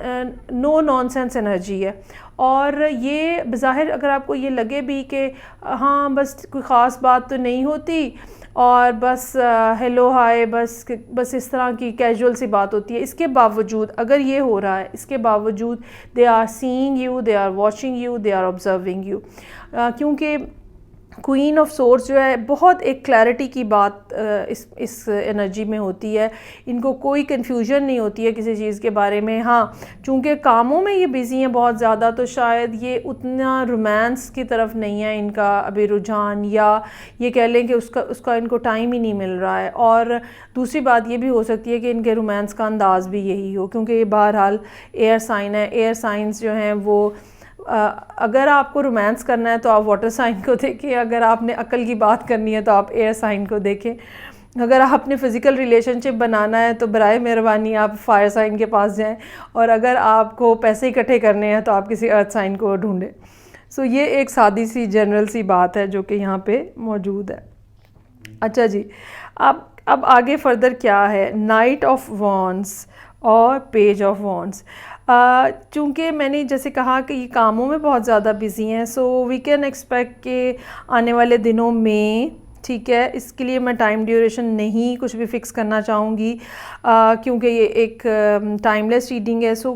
नो नॉनसेंस एनर्जी है, और ये बज़ाहिर अगर आपको ये लगे भी कि हाँ बस कोई ख़ास बात तो नहीं होती और बस हेलो हाय बस इस तरह की कैजुअल सी बात होती है, इसके बावजूद अगर ये हो रहा है, इसके बावजूद they are seeing you, they are watching you, they are observing you. क्योंकि क्वीन ऑफ सोर्ड्स जो है बहुत एक क्लैरिटी की बात इस एनर्जी में होती है। इनको कोई कन्फ्यूजन नहीं होती है किसी चीज़ के बारे में। हाँ, चूँकि कामों में ये बिज़ी हैं बहुत ज़्यादा, तो शायद ये उतना रोमांस की तरफ नहीं है इनका अभी रुझान, या ये कह लें कि उसका इनको टाइम ही नहीं मिल रहा है। और दूसरी बात ये भी हो सकती है कि इनके रोमांस का अंदाज़ भी यही हो, क्योंकि ये बहरहाल एयर साइन है। एयर साइंस जो हैं वो अगर आपको रोमांस करना है तो आप वाटर साइन को देखें, अगर आपने अकल की बात करनी है तो आप एयर साइन को देखें, अगर आपने फ़िज़िकल रिलेशनशिप बनाना है तो बराए मेहरबानी आप फायर साइन के पास जाएं, और अगर आपको पैसे इकट्ठे करने हैं तो आप किसी अर्थ साइन को ढूंढें। सो ये एक सादी सी जनरल सी बात है जो कि यहाँ पे मौजूद है। अच्छा जी, अब अब आगे फर्दर क्या है, नाइट ऑफ वॉन्ड्स और पेज ऑफ वॉन्ड्स। चूँकि मैंने जैसे कहा कि ये कामों में बहुत ज़्यादा बिजी हैं, सो वी कैन एक्सपेक्ट के आने वाले दिनों में, ठीक है, इसके लिए मैं टाइम ड्यूरेशन नहीं कुछ भी फिक्स करना चाहूँगी, क्योंकि ये एक टाइमलेस रीडिंग है। सो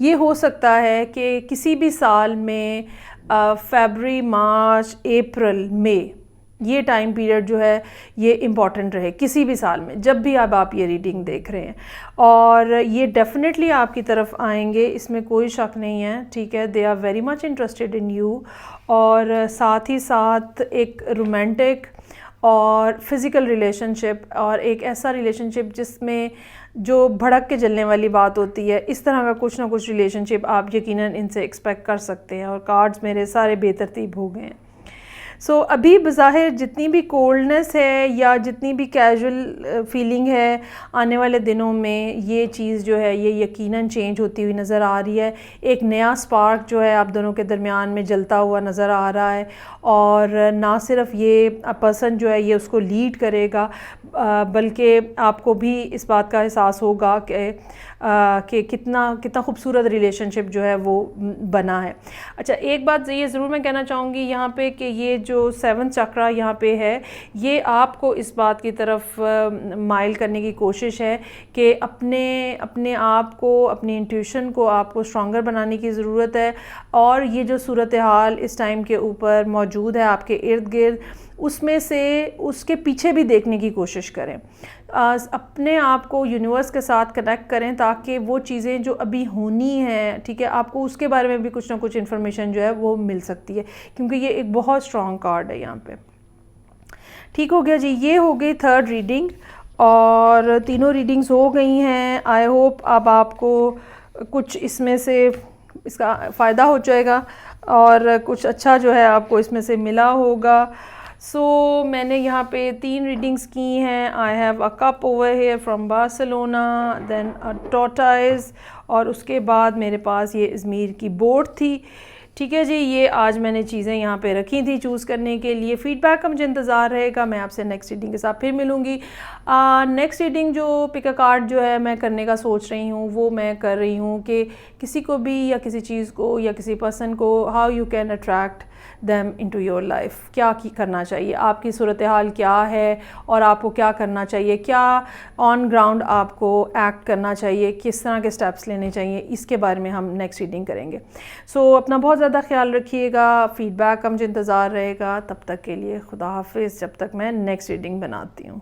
ये हो सकता है कि किसी भी साल में फरवरी, मार्च, अप्रैल, मई, ये टाइम पीरियड जो है ये इम्पॉर्टेंट रहे किसी भी साल में, जब भी अब आप ये रीडिंग देख रहे हैं। और ये डेफिनेटली आपकी तरफ आएंगे, इसमें कोई शक नहीं है, ठीक है। They are very much interested in you. और साथ ही साथ एक रोमांटिक और फिज़िकल रिलेशनशिप, और एक ऐसा रिलेशनशिप जिसमें जो भड़क के जलने वाली बात होती है, इस तरह का कुछ ना कुछ रिलेशनशिप आप यकीनन इनसे एक्सपेक्ट कर सकते हैं। और कार्ड्स मेरे सारे बेतरतीब हो गए हैं। सो अभी बज़ाहिर जितनी भी कोल्डनेस है या जितनी भी कैजुअल फीलिंग है, आने वाले दिनों में ये चीज़ जो है ये यकीनन चेंज होती हुई नज़र आ रही है। एक नया स्पार्क जो है आप दोनों के दरमियान में जलता हुआ नज़र आ रहा है। और ना सिर्फ ये पर्सन जो है ये उसको लीड करेगा, बल्कि आपको भी इस बात का एहसास होगा कि कितना खूबसूरत रिलेशनशिप जो है वो बना है। अच्छा, एक बात ये ज़रूर मैं कहना चाहूँगी यहाँ पे कि ये जो 7th चक्रा यहाँ पे है, ये आपको इस बात की तरफ माइल करने की कोशिश है कि अपने आप को, अपनी इंट्यूशन को आपको स्ट्रॉन्गर बनाने की ज़रूरत है। और ये जो सूरत हाल इस टाइम के ऊपर मौजूद है आपके इर्द गिर्द, उसमें से उसके पीछे भी देखने की कोशिश करें, अपने आप को यूनिवर्स के साथ कनेक्ट करें, ताकि वो चीज़ें जो अभी होनी हैं, ठीक है, आपको उसके बारे में भी कुछ ना कुछ इन्फॉर्मेशन जो है वो मिल सकती है, क्योंकि ये एक बहुत स्ट्रॉन्ग कार्ड है यहाँ पे। ठीक हो गया जी, ये हो गई 3rd रीडिंग और तीनों रीडिंग्स हो गई हैं। आई होप अब आपको कुछ इसमें से इसका फ़ायदा हो जाएगा और कुछ अच्छा जो है आपको इसमें से मिला होगा। सो मैंने यहाँ पे 3 रीडिंग्स की हैं। I have a cup over here from Barcelona, then a tortoise, और उसके बाद मेरे पास ये इज़मीर की बोट थी। ठीक है जी, ये आज मैंने चीज़ें यहाँ पे रखी थी चूज़ करने के लिए। फ़ीडबैक का मुझे इंतज़ार रहेगा। मैं आपसे नेक्स्ट रीडिंग के साथ फिर मिलूँगी। नेक्स्ट रीडिंग जो पिक अ कार्ड जो है मैं करने का सोच रही हूँ, वो मैं कर रही हूँ कि किसी को भी या किसी चीज़ को या किसी पर्सन को, how you can attract them into your life. क्या करना चाहिए, आपकी सूरत हाल क्या है और आपको क्या करना चाहिए, क्या ऑन ग्राउंड आपको एक्ट करना चाहिए, किस तरह के स्टेप्स लेने चाहिए, इसके बारे में हम नेक्स्ट रीडिंग करेंगे। सो अपना बहुत ज़्यादा ख्याल रखिएगा। फ़ीडबैक का मुझे इंतज़ार रहेगा। तब तक के लिए खुदा हाफिज़, जब तक मैं नेक्स्ट रीडिंग बनाती हूँ।